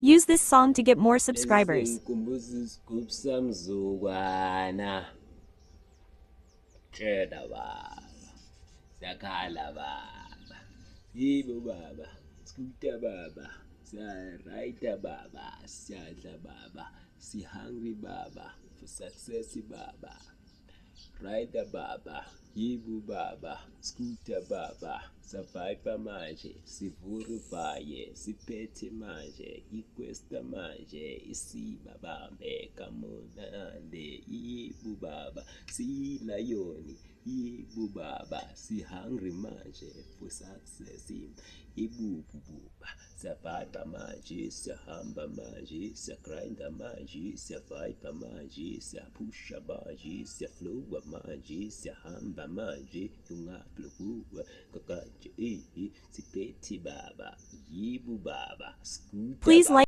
Use this song to get more subscribers. Ngikhumbuza isigubhu samzukwana. Tshela baba. Siyakhala baba. Yibo baba. Skuta baba. Siyarayita baba. Siyadla baba. Si-hungry baba. For success baba. Rider baba, yibu baba, scooter baba, survivor manje, sivuruvaye, siphethe manje, ikwesta manje, isiba bambe kamunande, yibu baba, silayoni, yibu baba, si-hungry manje, for success, ibubu buba, survivor manje, siyahamba manje, siyagrinda manje, siyavaiba manje, siyapusha manje, siyaflowa manje, siyahamba manje, ungablokuwa kakanje, siphethe baba, yibu baba, scooter Please baba. like